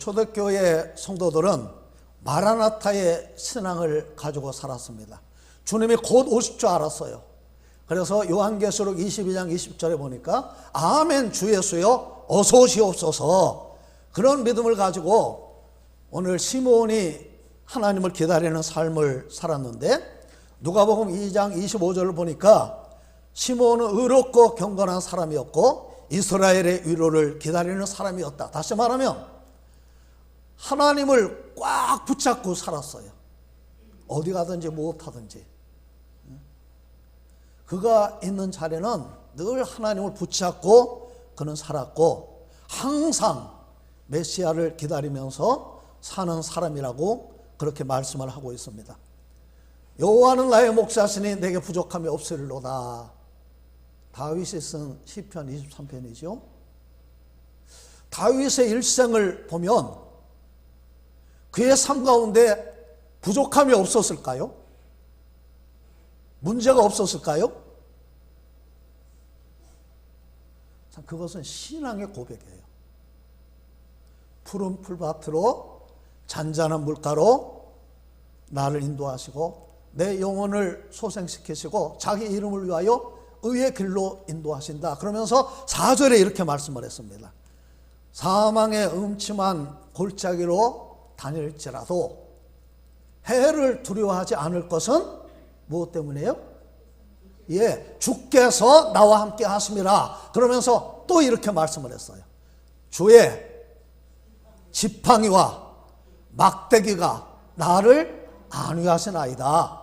초대교회 성도들은 마라나타의 신앙을 가지고 살았습니다. 주님이 곧 오실 줄 알았어요. 그래서 요한계시록 22장 20절에 보니까 아멘 주 예수여 어서 오시옵소서, 그런 믿음을 가지고 오늘 시므온이 하나님을 기다리는 삶을 살았는데, 누가복음 2장 25절을 보니까 시므온은 의롭고 경건한 사람이었고 이스라엘의 위로를 기다리는 사람이었다. 다시 말하면 하나님을 꽉 붙잡고 살았어요. 어디 가든지 무엇하든지 그가 있는 자리는 늘 하나님을 붙잡고 그는 살았고 항상 메시아를 기다리면서 사는 사람이라고 그렇게 말씀을 하고 있습니다. 여호와는 나의 목자시니 내게 부족함이 없으리로다. 다윗이 쓴 시편 23편이죠. 다윗의 일생을 보면 그의 삶 가운데 부족함이 없었을까요? 문제가 없었을까요? 참, 그것은 신앙의 고백이에요. 푸른 풀밭으로 잔잔한 물가로 나를 인도하시고 내 영혼을 소생시키시고 자기 이름을 위하여 의의 길로 인도하신다. 그러면서 4절에 이렇게 말씀을 했습니다. 사망의 음침한 골짜기로 다닐지라도 해를 두려워하지 않을 것은 무엇 때문이에요? 주께서 나와 함께 하심이라. 그러면서 또 이렇게 말씀을 했어요. 주의 지팡이와 막대기가 나를 안위하시나이다.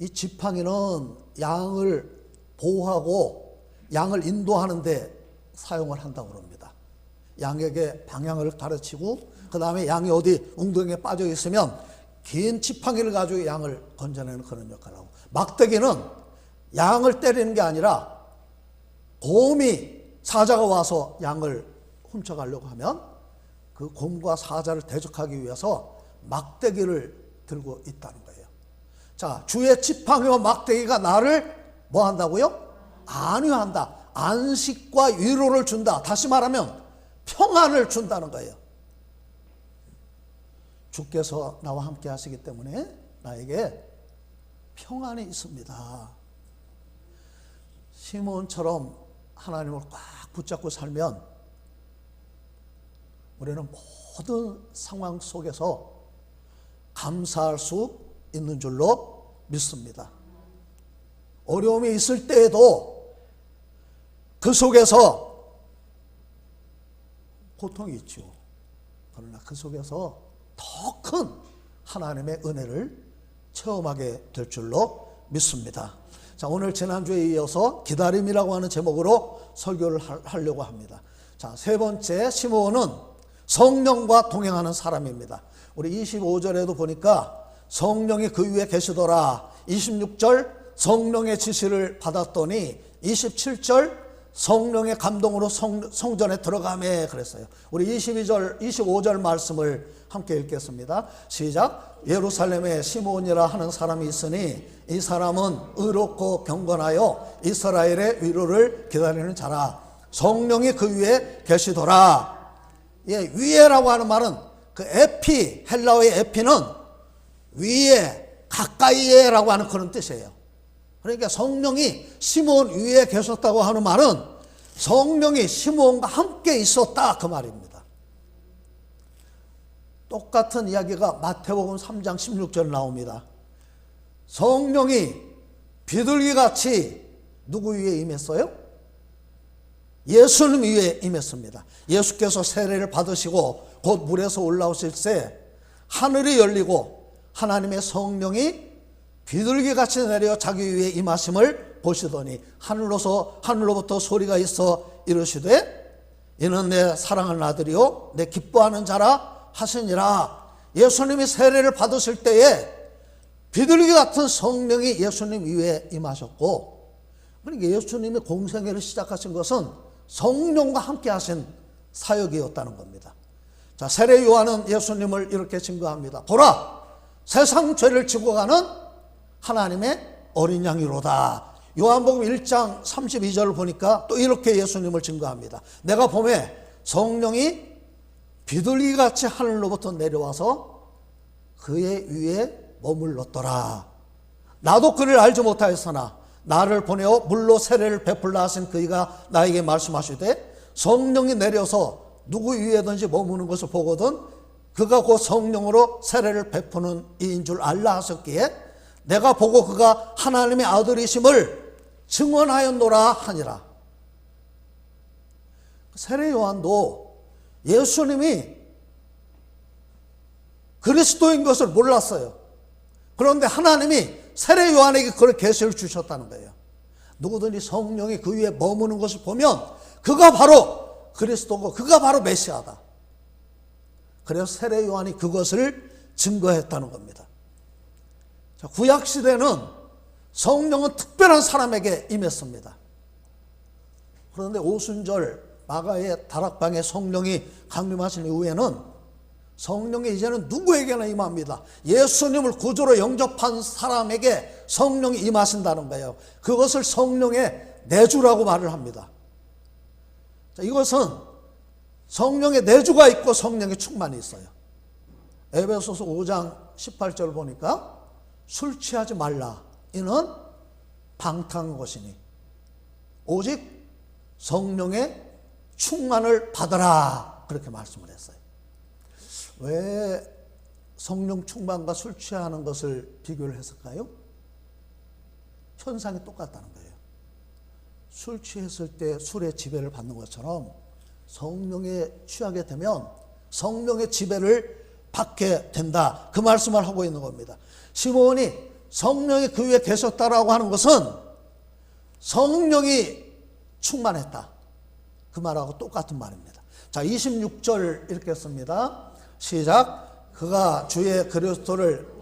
이 지팡이는 양을 보호하고 양을 인도하는 데 사용을 한다고 합니다. 양에게 방향을 가르치고 그 다음에 양이 어디 웅덩이에 빠져 있으면 긴 지팡이를 가지고 양을 건져내는 그런 역할을 하고, 막대기는 양을 때리는 게 아니라 곰이 사자가 와서 양을 훔쳐가려고 하면 그 곰과 사자를 대적하기 위해서 막대기를 들고 있다는 거예요. 자, 주의 지팡이와 막대기가 나를 뭐 한다고요? 안위한다. 안식과 위로를 준다. 다시 말하면 평안을 준다는 거예요. 주께서 나와 함께 하시기 때문에 나에게 평안이 있습니다. 시므온처럼 하나님을 꽉 붙잡고 살면 우리는 모든 상황 속에서 감사할 수 있는 줄로 믿습니다. 어려움이 있을 때에도 그 속에서 고통이 있죠. 그러나 그 속에서 더 큰 하나님의 은혜를 체험하게 될 줄로 믿습니다. 자, 오늘 지난주에 이어서 기다림이라고 하는 제목으로 설교를 하려고 합니다. 자, 세 번째, 시므온은 성령과 동행하는 사람입니다. 우리 25절에도 보니까 성령이 그 위에 계시더라. 26절 성령의 지시를 받았더니 27절 성령의 감동으로 성전에 들어가매 그랬어요. 우리 22절, 25절 말씀을 함께 읽겠습니다. 시작. 예루살렘에 시므온이라 하는 사람이 있으니 이 사람은 의롭고 경건하여 이스라엘의 위로를 기다리는 자라. 성령이 그 위에 계시더라. 위에라고 하는 말은 그 에피, 헬라어의 에피는 위에, 가까이에라고 하는 그런 뜻이에요. 그러니까 성령이 시므온 위에 계셨다고 하는 말은 성령이 시므온과 함께 있었다, 그 말입니다. 똑같은 이야기가 마태복음 3장 16절 나옵니다. 성령이 비둘기같이 누구 위에 임했어요? 예수님 위에 임했습니다. 예수께서 세례를 받으시고 곧 물에서 올라오실 때 하늘이 열리고 하나님의 성령이 비둘기같이 내려 자기 위에 임하심을 보시더니 하늘로부터 소리가 있어 이르시되 이는 내 사랑하는 아들이요 내 기뻐하는 자라 하시니라. 예수님이 세례를 받으실 때에 비둘기 같은 성령이 예수님 위에 임하셨고, 그러니까 예수님이 공생애를 시작하신 것은 성령과 함께 하신 사역이었다는 겁니다. 자, 세례 요한은 예수님을 이렇게 증거합니다. 보라, 세상 죄를 지고 가는 하나님의 어린 양이로다. 요한복음 1장 32절을 보니까 또 이렇게 예수님을 증거합니다. 내가 보매 성령이 비둘기같이 하늘로부터 내려와서 그의 위에 머물렀더라. 나도 그를 알지 못하였으나 나를 보내어 물로 세례를 베풀라 하신 그이가 나에게 말씀하시되 성령이 내려서 누구 위에든지 머무는 것을 보거든 그가 곧 성령으로 세례를 베푸는 이인 줄 알라 하셨기에 내가 보고 그가 하나님의 아들이심을 증언하였노라 하니라. 세례 요한도 예수님이 그리스도인 것을 몰랐어요. 그런데 하나님이 세례 요한에게 그런 계시를 주셨다는 거예요. 누구든지 성령이 그 위에 머무는 것을 보면 그가 바로 그리스도고 그가 바로 메시아다. 그래서 세례 요한이 그것을 증거했다는 겁니다. 자, 구약 시대는 성령은 특별한 사람에게 임했습니다. 그런데 오순절 마가의 다락방에 성령이 강림하신 이후에는 성령이 이제는 누구에게나 임합니다. 예수님을 구주로 영접한 사람에게 성령이 임하신다는 거예요. 그것을 성령의 내주라고 말을 합니다. 자, 이것은 성령의 내주가 있고 성령의 충만이 있어요. 에베소서 5장 18절 보니까 술 취하지 말라. 이는 방탕한 것이니 오직 성령의 충만을 받으라. 그렇게 말씀을 했어요. 왜 성령 충만과 술 취하는 것을 비교를 했을까요? 현상이 똑같다는 거예요. 술 취했을 때 술의 지배를 받는 것처럼 성령에 취하게 되면 성령의 지배를 받게 된다. 그 말씀을 하고 있는 겁니다. 시몬이 성령이 그 위에 계셨다라고 하는 것은 성령이 충만했다. 그 말하고 똑같은 말입니다. 자, 26절 읽겠습니다. 시작. 그가 주의 그리스도를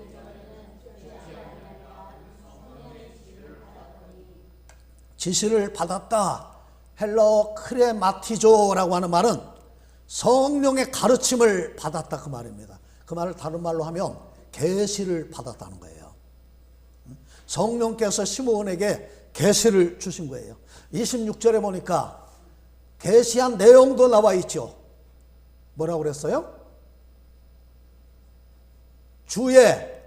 지시를 받았다. 헬러 크레마티조라고 하는 말은 성령의 가르침을 받았다 그 말입니다. 그 말을 다른 말로 하면 계시를 받았다는 거예요. 성령께서 시몬에게 계시를 주신 거예요. 26절에 보니까 계시한 내용도 나와 있죠. 뭐라고 그랬어요? 주의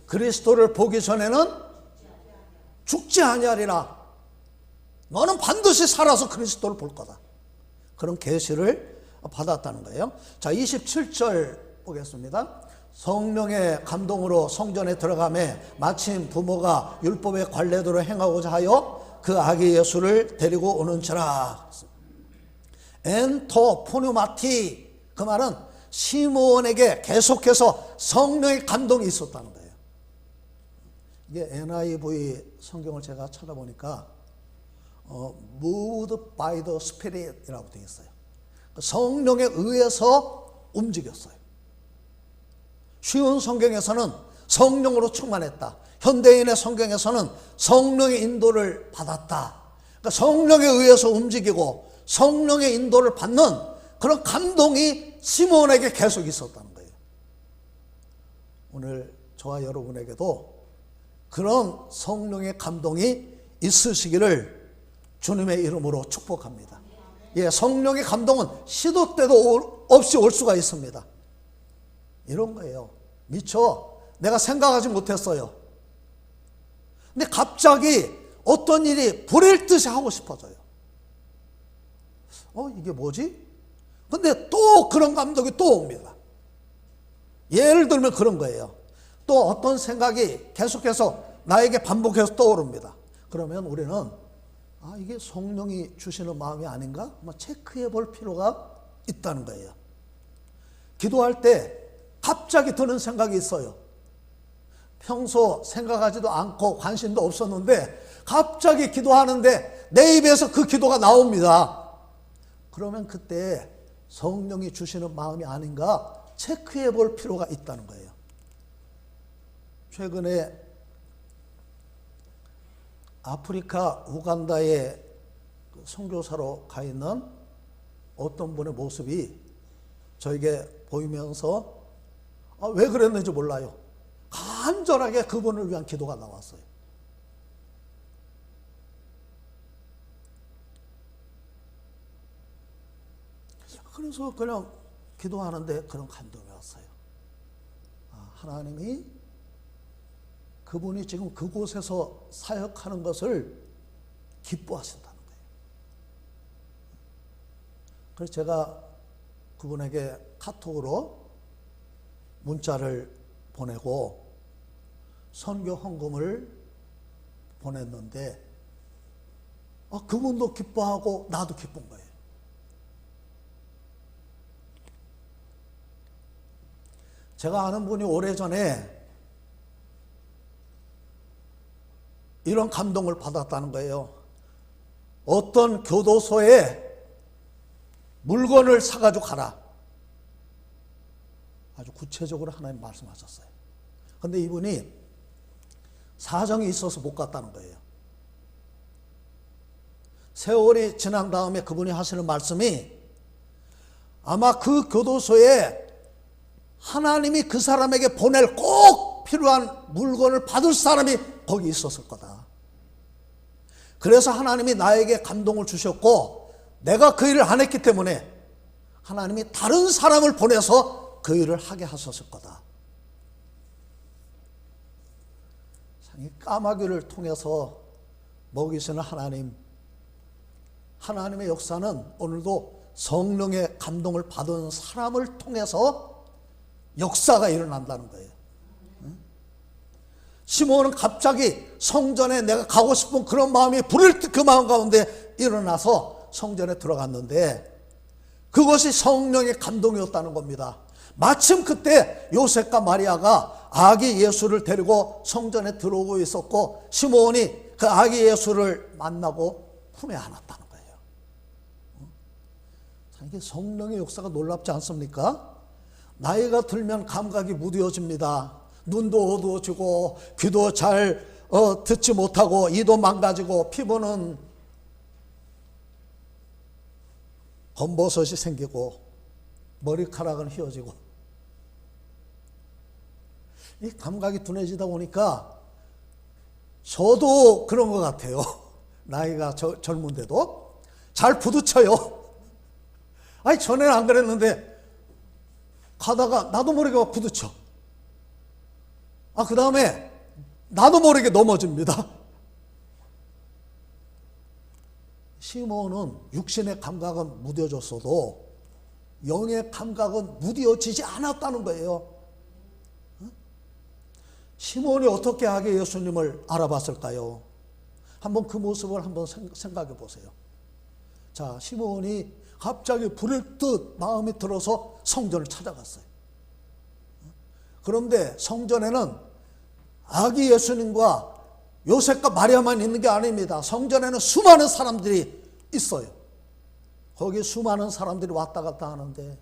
그리스도를 보기 전에는 죽지 아니하리라. 너는 반드시 살아서 그리스도를 볼 거다. 그런 계시를 받았다는 거예요. 자, 27절 보겠습니다. 성령의 감동으로 성전에 들어가매 마침 부모가 율법의 관례대로 행하고자 하여 그 아기 예수를 데리고 오는지라. 엔토 포뉴마티, 그 말은 시몬에게 계속해서 성령의 감동이 있었다는 거예요. 이게 NIV 성경을 제가 찾아보니까 moved by the Spirit이라고 되어 있어요. 성령에 의해서 움직였어요. 쉬운 성경에서는 성령으로 충만했다. 현대인의 성경에서는 성령의 인도를 받았다. 그러니까 성령에 의해서 움직이고 성령의 인도를 받는 그런 감동이 시몬에게 계속 있었다는 거예요. 오늘 저와 여러분에게도 그런 성령의 감동이 있으시기를 주님의 이름으로 축복합니다. 예, 성령의 감동은 시도 때도 없이 올 수가 있습니다. 이런 거예요. 미처 내가 생각하지 못했어요. 근데 갑자기 어떤 일이 불일 듯이 하고 싶어져요. 이게 뭐지? 근데 또 그런 감동이 또 옵니다. 예를 들면 그런 거예요. 또 어떤 생각이 계속해서 나에게 반복해서 떠오릅니다. 그러면 우리는 이게 성령이 주시는 마음이 아닌가? 체크해 볼 필요가 있다는 거예요. 기도할 때 갑자기 드는 생각이 있어요. 평소 생각하지도 않고 관심도 없었는데 갑자기 기도하는데 내 입에서 그 기도가 나옵니다. 그러면 그때 성령이 주시는 마음이 아닌가 체크해 볼 필요가 있다는 거예요. 최근에 아프리카 우간다에 선교사로 가 있는 어떤 분의 모습이 저에게 보이면서 왜 그랬는지 몰라요. 간절하게 그분을 위한 기도가 나왔어요. 그래서 그냥 기도하는데 그런 감동이 왔어요. 하나님이 그분이 지금 그곳에서 사역하는 것을 기뻐하신다는 거예요. 그래서 제가 그분에게 카톡으로 문자를 보내고 선교 헌금을 보냈는데 그분도 기뻐하고 나도 기쁜 거예요. 제가 아는 분이 오래전에 이런 감동을 받았다는 거예요. 어떤 교도소에 물건을 사가지고 가라. 아주 구체적으로 하나님 말씀하셨어요. 그런데 이분이 사정이 있어서 못 갔다는 거예요. 세월이 지난 다음에 그분이 하시는 말씀이 아마 그 교도소에 하나님이 그 사람에게 보낼 꼭 필요한 물건을 받을 사람이 거기 있었을 거다. 그래서 하나님이 나에게 감동을 주셨고 내가 그 일을 안 했기 때문에 하나님이 다른 사람을 보내서 그 일을 하게 하셨을 거다. 이 까마귀를 통해서 먹이시는 하나님의 역사는 오늘도 성령의 감동을 받은 사람을 통해서 역사가 일어난다는 거예요. 시몬은 갑자기 성전에 내가 가고 싶은 그런 마음이 불을 듯 그 마음 가운데 일어나서 성전에 들어갔는데 그것이 성령의 감동이었다는 겁니다. 마침 그때 요셉과 마리아가 아기 예수를 데리고 성전에 들어오고 있었고 시몬이 그 아기 예수를 만나고 품에 안았다는 거예요. 이게 성령의 역사가 놀랍지 않습니까? 나이가 들면 감각이 무뎌집니다. 눈도 어두워지고 귀도 잘 듣지 못하고 이도 망가지고 피부는 검버섯이 생기고 머리카락은 휘어지고 이 감각이 둔해지다 보니까 저도 그런 것 같아요. 나이가 젊은데도 잘 부딪혀요. 아니 전에는 안 그랬는데 가다가 나도 모르게 막 부딪혀. 그 다음에 나도 모르게 넘어집니다. 시몬은 육신의 감각은 무뎌졌어도 영의 감각은 무뎌지지 않았다는 거예요. 시몬이 어떻게 하게 예수님을 알아봤을까요? 한번 그 모습을 한번 생각해 보세요. 자, 시몬이 갑자기 불을 듯 마음이 들어서 성전을 찾아갔어요. 그런데 성전에는 아기 예수님과 요셉과 마리아만 있는 게 아닙니다. 성전에는 수많은 사람들이 있어요. 거기 수많은 사람들이 왔다 갔다 하는데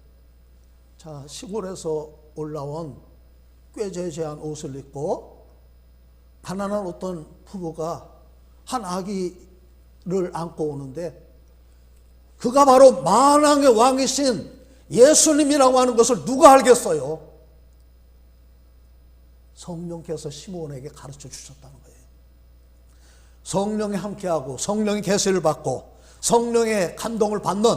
자, 시골에서 올라온 꾀죄죄한 옷을 입고 가난한 어떤 부부가 한 아기를 안고 오는데 그가 바로 만왕의 왕이신 예수님이라고 하는 것을 누가 알겠어요? 성령께서 시몬에게 가르쳐 주셨다는 거예요. 성령이 함께하고 성령의 계시를 받고 성령의 감동을 받는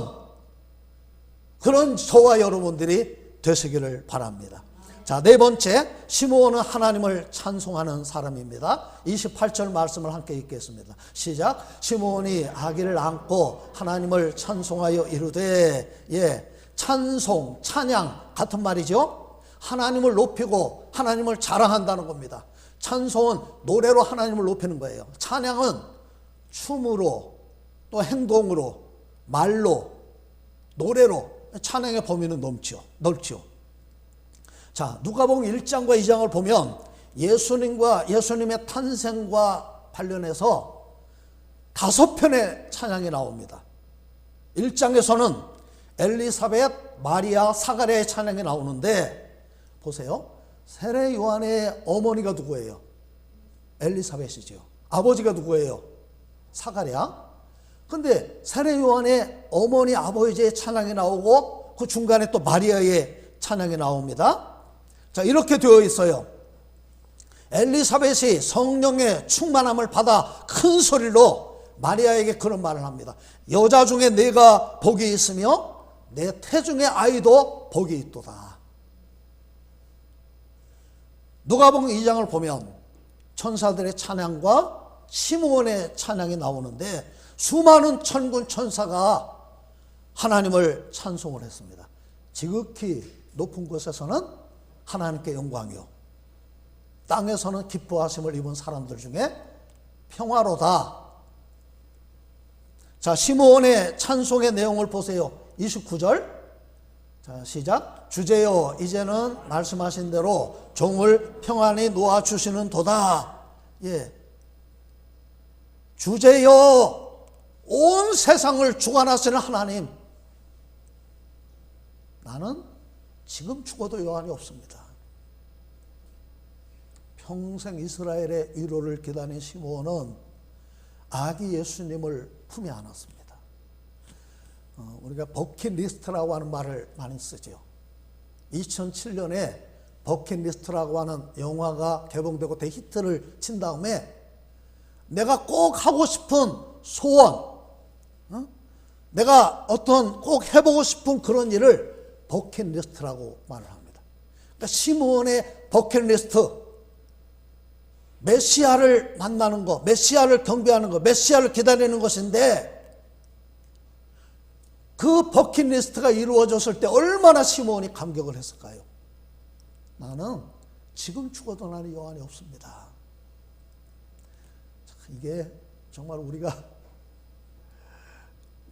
그런 저와 여러분들이 되시기를 바랍니다. 자, 네 번째, 시므온은 하나님을 찬송하는 사람입니다. 28절 말씀을 함께 읽겠습니다. 시작. 시므온이 아기를 안고 하나님을 찬송하여 이르되, 찬송, 찬양 같은 말이죠. 하나님을 높이고 하나님을 자랑한다는 겁니다. 찬송은 노래로 하나님을 높이는 거예요. 찬양은 춤으로 또 행동으로 말로 노래로 찬양의 범위는 넓죠. 자, 누가복음 1장과 2장을 보면 예수님의 탄생과 관련해서 5편의 찬양이 나옵니다. 1장에서는 엘리사벳, 마리아, 사가랴의 찬양이 나오는데 보세요. 세례 요한의 어머니가 누구예요? 엘리사벳이죠. 아버지가 누구예요? 사가랴. 근데 세례 요한의 어머니, 아버지의 찬양이 나오고 그 중간에 또 마리아의 찬양이 나옵니다. 자, 이렇게 되어 있어요. 엘리사벳이 성령의 충만함을 받아 큰 소리로 마리아에게 그런 말을 합니다. 여자 중에 네가 복이 있으며 내 태중의 아이도 복이 있도다. 누가복음 2장을 보면 천사들의 찬양과 시므온의 찬양이 나오는데 수많은 천군 천사가 하나님을 찬송을 했습니다. 지극히 높은 곳에서는 하나님께 영광이요, 땅에서는 기뻐하심을 입은 사람들 중에 평화로다. 자, 시므온의 찬송의 내용을 보세요. 29절. 자, 시작. 주제여 이제는 말씀하신 대로 종을 평안히 놓아주시는 도다. 예. 주제여, 온 세상을 주관하시는 하나님, 나는 지금 죽어도 여한이 없습니다. 평생 이스라엘의 위로를 기다린 시므온은 아기 예수님을 품에 안았습니다. 우리가 버킷리스트라고 하는 말을 많이 쓰죠. 2007년에 버킷리스트라고 하는 영화가 개봉되고 대히트를 친 다음에 내가 꼭 하고 싶은 소원, 내가 어떤 꼭 해보고 싶은 그런 일을 버킷리스트라고 말을 합니다. 그러니까 시므온의 버킷리스트, 메시아를 만나는 것, 메시아를 경배하는 것, 메시아를 기다리는 것인데, 그 버킷리스트가 이루어졌을 때 얼마나 시므온이 감격을 했을까요? 나는 지금 죽어도 나는 여한이 없습니다. 이게 정말 우리가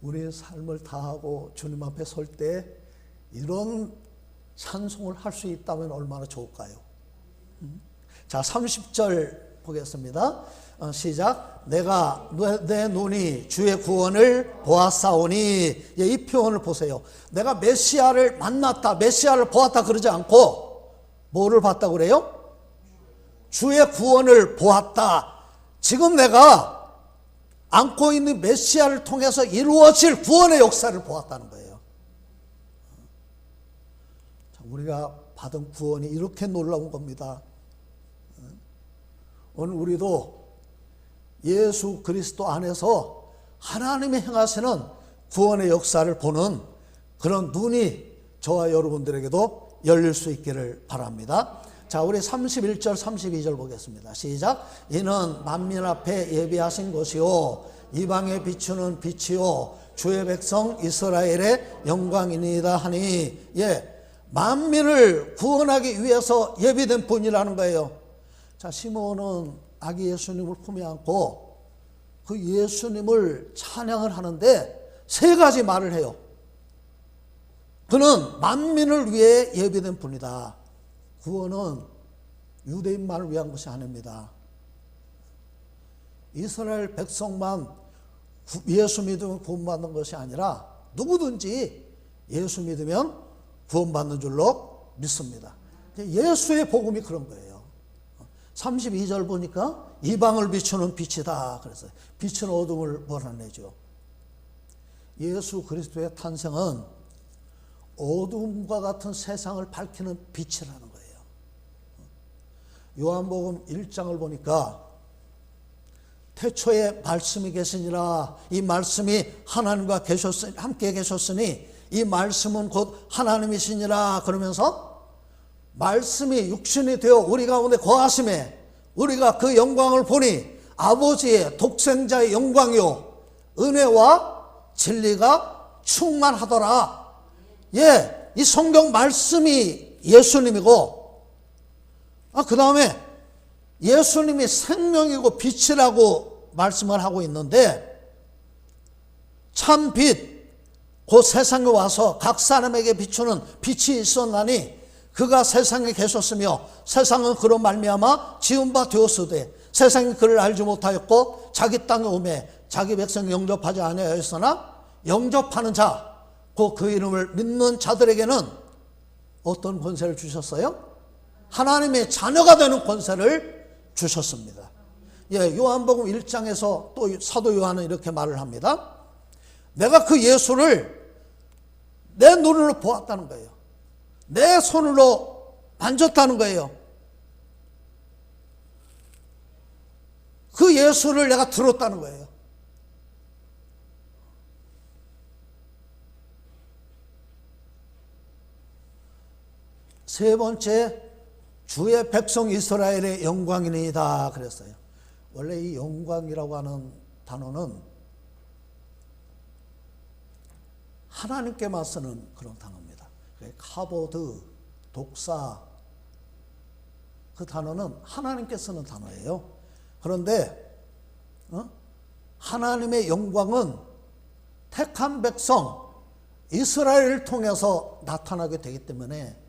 우리의 삶을 다하고 주님 앞에 설 때 이런 찬송을 할 수 있다면 얼마나 좋을까요? 자, 30절 보겠습니다. 시작. 내가 내 눈이 주의 구원을 보았사오니. 예, 이 표현을 보세요. 내가 메시아를 만났다, 메시아를 보았다 그러지 않고 뭐를 봤다 그래요? 주의 구원을 보았다. 지금 내가 안고 있는 메시아를 통해서 이루어질 구원의 역사를 보았다는 거예요. 자, 우리가 받은 구원이 이렇게 놀라운 겁니다. 오늘 우리도 예수 그리스도 안에서 하나님이 행하시는 구원의 역사를 보는 그런 눈이 저와 여러분들에게도 열릴 수 있기를 바랍니다. 자, 우리 31절 32절 보겠습니다. 시작. 이는 만민 앞에 예비하신 것이요 이방에 비추는 빛이요 주의 백성 이스라엘의 영광이니이다 하니. 예, 만민을 구원하기 위해서 예비된 분이라는 거예요. 자, 시므온은 아기 예수님을 품에 안고 그 예수님을 찬양을 하는데 세 가지 말을 해요. 그는 만민을 위해 예비된 분이다. 구원은 유대인만을 위한 것이 아닙니다. 이스라엘 백성만 예수 믿으면 구원받는 것이 아니라 누구든지 예수 믿으면 구원받는 줄로 믿습니다. 예수의 복음이 그런 거예요. 32절 보니까 이방을 비추는 빛이다. 그래서 빛은 어둠을 몰아내죠. 예수 그리스도의 탄생은 어둠과 같은 세상을 밝히는 빛이라는 거예요. 요한복음 1장을 보니까 태초에 말씀이 계시니라. 이 말씀이 하나님과 함께 계셨으니 이 말씀은 곧 하나님이시니라. 그러면서 말씀이 육신이 되어 우리 가운데 거하심에 우리가 그 영광을 보니 아버지의 독생자의 영광이요 은혜와 진리가 충만하더라. 예, 이 성경 말씀이 예수님이고, 그 다음에 예수님이 생명이고 빛이라고 말씀을 하고 있는데, 참 빛, 곧 세상에 와서 각 사람에게 비추는 빛이 있었나니 그가 세상에 계셨으며 세상은 그로 말미암아 지은 바 되었으되 세상이 그를 알지 못하였고 자기 땅에 오매 자기 백성 영접하지 아니하였으나 영접하는 자, 곧 그 이름을 믿는 자들에게는 어떤 권세를 주셨어요? 하나님의 자녀가 되는 권세를 주셨습니다. 예, 요한복음 1장에서 또 사도 요한은 이렇게 말을 합니다. 내가 그 예수를 내 눈으로 보았다는 거예요. 내 손으로 만졌다는 거예요. 그 예수를 내가 들었다는 거예요. 세 번째, 주의 백성 이스라엘의 영광이니이다 그랬어요. 원래 이 영광이라고 하는 단어는 하나님께만 쓰는 그런 단어입니다. 카보드, 독사, 그 단어는 하나님께 쓰는 단어예요. 그런데 하나님의 영광은 택한 백성 이스라엘을 통해서 나타나게 되기 때문에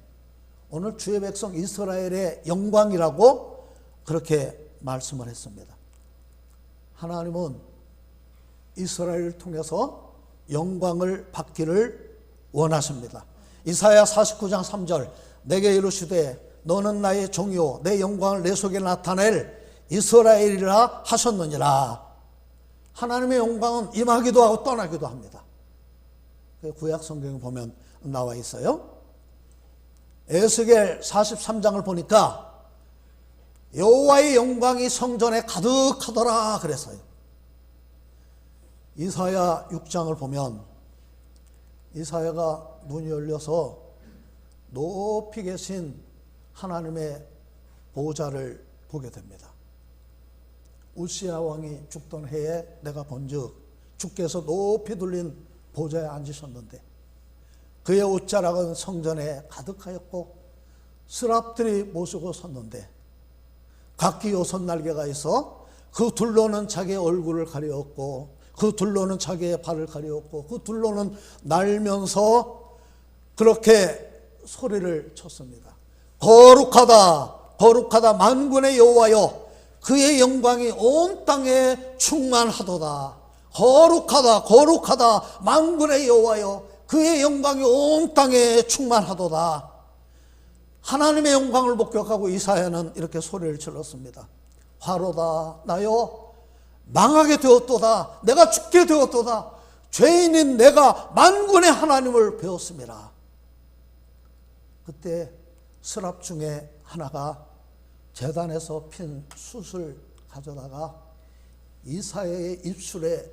오늘 주의 백성 이스라엘의 영광이라고 그렇게 말씀을 했습니다. 하나님은 이스라엘을 통해서 영광을 받기를 원하십니다. 이사야 49장 3절, 내게 이르시되 너는 나의 종이요 내 영광을 내 속에 나타낼 이스라엘이라 하셨느니라. 하나님의 영광은 임하기도 하고 떠나기도 합니다. 구약 성경에 보면 나와 있어요. 에스겔 43장을 보니까 여호와의 영광이 성전에 가득하더라 그랬어요. 이사야 6장을 보면 이사야가 눈이 열려서 높이 계신 하나님의 보좌를 보게 됩니다. 우시야 왕이 죽던 해에 내가 본즉 주께서 높이 둘린 보좌에 앉으셨는데 그의 옷자락은 성전에 가득하였고 스랍들이 모시고 섰는데 각기 요선 날개가 있어 그 둘로는 자기의 얼굴을 가리었고 그 둘로는 자기의 발을 가리었고 그 둘로는 날면서 그렇게 소리를 쳤습니다. 거룩하다 거룩하다 만군의 여호와여 그의 영광이 온 땅에 충만하도다. 거룩하다 거룩하다 만군의 여호와여 그의 영광이 온 땅에 충만하도다. 하나님의 영광을 목격하고 이사야는 이렇게 소리를 질렀습니다. 화로다 나여 망하게 되었도다. 내가 죽게 되었도다. 죄인인 내가 만군의 하나님을 배웠습니다. 그때 스랍 중에 하나가 제단에서 핀 숯을 가져다가 이사야의 입술에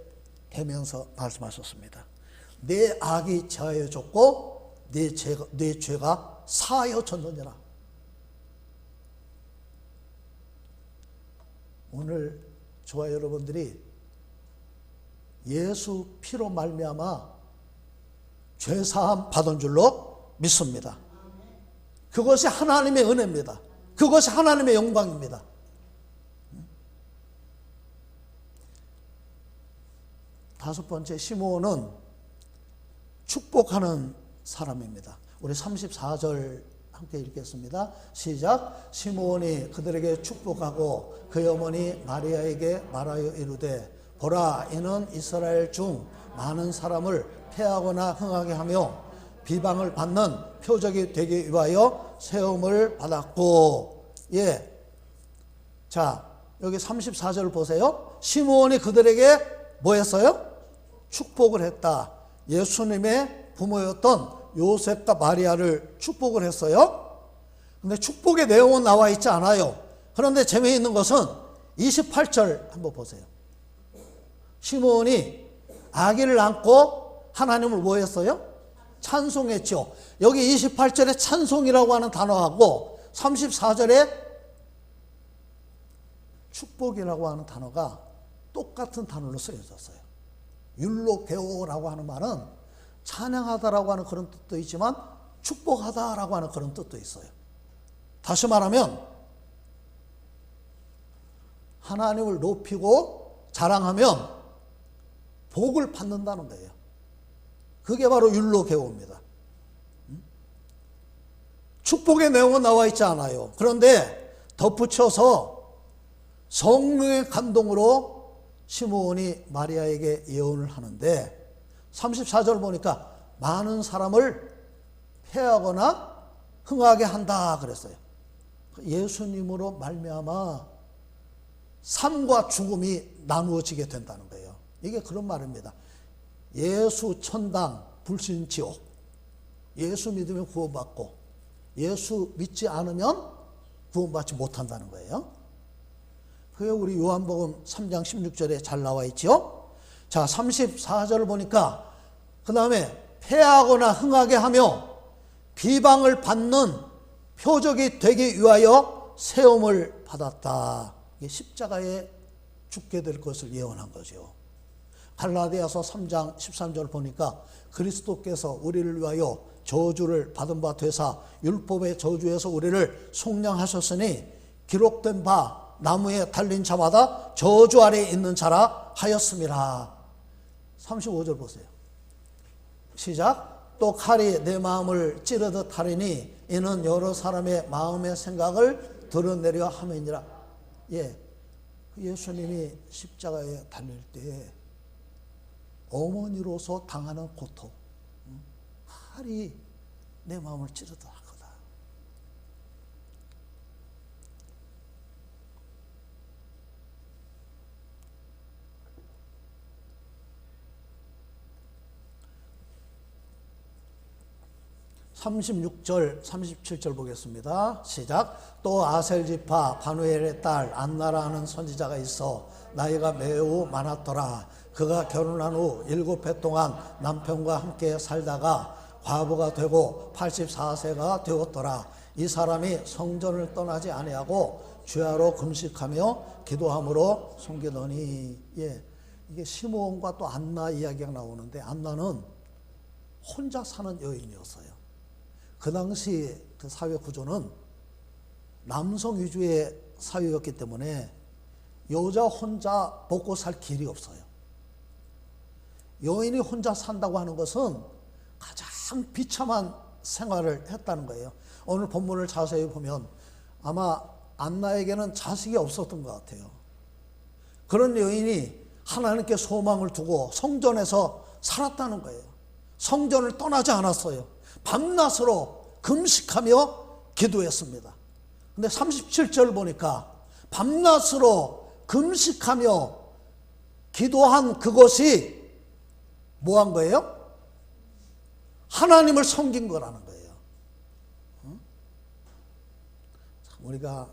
대면서 말씀하셨습니다. 내 악이 제하여졌고 내 죄가 사하여졌느니라. 오늘 저와 여러분들이 예수 피로 말미암아 죄사함 받은 줄로 믿습니다. 그것이 하나님의 은혜입니다. 그것이 하나님의 영광입니다. 다섯 번째, 시므온은 축복하는 사람입니다. 우리 34절 함께 읽겠습니다. 시작. 시므온이 그들에게 축복하고 그의 어머니 마리아에게 말하여 이르되 보라 이는 이스라엘 중 많은 사람을 패하거나 흥하게 하며 비방을 받는 표적이 되기 위하여 세움을 받았고. 예. 자, 여기 34절 보세요. 시므온이 그들에게 뭐 했어요? 축복을 했다. 예수님의 부모였던 요셉과 마리아를 축복을 했어요. 근데 축복의 내용은 나와 있지 않아요. 그런데 재미있는 것은 28절 한번 보세요. 시므온이 아기를 안고 하나님을 뭐 했어요? 찬송했죠. 여기 28절에 찬송이라고 하는 단어하고 34절에 축복이라고 하는 단어가 똑같은 단어로 쓰여졌어요. 율로게오라고 하는 말은 찬양하다라고 하는 그런 뜻도 있지만 축복하다라고 하는 그런 뜻도 있어요. 다시 말하면 하나님을 높이고 자랑하면 복을 받는다는 거예요. 그게 바로 율로게오입니다. 축복의 내용은 나와 있지 않아요. 그런데 덧붙여서 성령의 감동으로 시므온이 마리아에게 예언을 하는데 34절 보니까 많은 사람을 패하거나 흥하게 한다 그랬어요. 예수님으로 말미암아 삶과 죽음이 나누어지게 된다는 거예요. 이게 그런 말입니다. 예수 천당 불신 지옥. 예수 믿으면 구원받고 예수 믿지 않으면 구원받지 못한다는 거예요. 그게 우리 요한복음 3장 16절에 잘 나와 있죠. 자, 34절을 보니까 그 다음에 패하거나 흥하게 하며 비방을 받는 표적이 되기 위하여 세움을 받았다. 이게 십자가에 죽게 될 것을 예언한 거죠. 갈라디아서 3장 13절 보니까 그리스도께서 우리를 위하여 저주를 받은 바 되사 율법의 저주에서 우리를 속량하셨으니 기록된 바 나무에 달린 자마다 저주 아래에 있는 자라 하였음이라. 35절 보세요. 시작. 또 칼이 내 마음을 찌르듯 하리니 이는 여러 사람의 마음의 생각을 드러내려 함이니라. 예수님이 십자가에 달릴 때 어머니로서 당하는 고통, 칼이 내 마음을 찌르듯 하거든. (36절) (37절) 보겠습니다. 시작. 또 아셀 지파 바누엘의 딸 안나라 하는 선지자가 있어 나이가 매우 많았더라. 그가 결혼한 후 7해 동안 남편과 함께 살다가 과부가 되고 84세가 되었더라. 이 사람이 성전을 떠나지 아니하고 주야로 금식하며 기도함으로 섬기더니. 이게 시므온과 또 안나 이야기가 나오는데, 안나는 혼자 사는 여인이었어요. 그 당시 그 사회 구조는 남성 위주의 사회였기 때문에 여자 혼자 먹고 살 길이 없어요. 여인이 혼자 산다고 하는 것은 가장 비참한 생활을 했다는 거예요. 오늘 본문을 자세히 보면 아마 안나에게는 자식이 없었던 것 같아요. 그런 여인이 하나님께 소망을 두고 성전에서 살았다는 거예요. 성전을 떠나지 않았어요. 밤낮으로 금식하며 기도했습니다. 근데 37절 보니까 밤낮으로 금식하며 기도한 그것이 뭐 한 거예요? 하나님을 섬긴 거라는 거예요. 우리가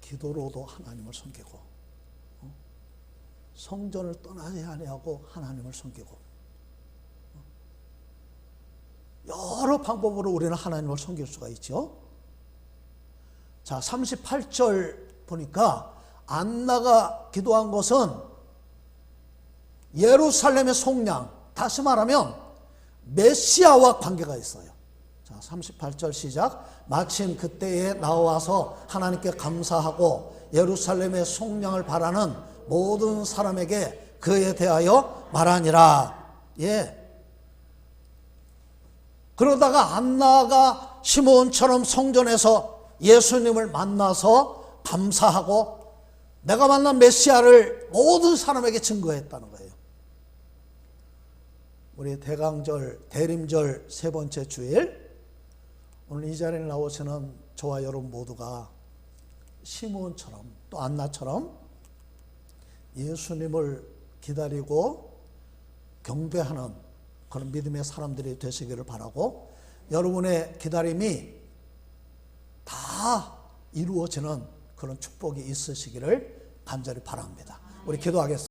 기도로도 하나님을 섬기고, 성전을 떠나지 아니하고 하나님을 섬기고, 여러 방법으로 우리는 하나님을 섬길 수가 있죠. 자, 38절 보니까 안나가 기도한 것은 예루살렘의 속량, 다시 말하면 메시아와 관계가 있어요. 자, 38절 시작. 마침 그때에 나와서 하나님께 감사하고 예루살렘의 속량을 바라는 모든 사람에게 그에 대하여 말하니라. 그러다가 안나가 시므온처럼 성전에서 예수님을 만나서 감사하고 내가 만난 메시아를 모든 사람에게 증거했다는 거예요. 우리 대강절, 대림절 세 번째 주일, 오늘 이 자리에 나오시는 저와 여러분 모두가 시므온처럼 또 안나처럼 예수님을 기다리고 경배하는 그런 믿음의 사람들이 되시기를 바라고, 여러분의 기다림이 다 이루어지는 그런 축복이 있으시기를 간절히 바랍니다. 우리 기도하겠습니다.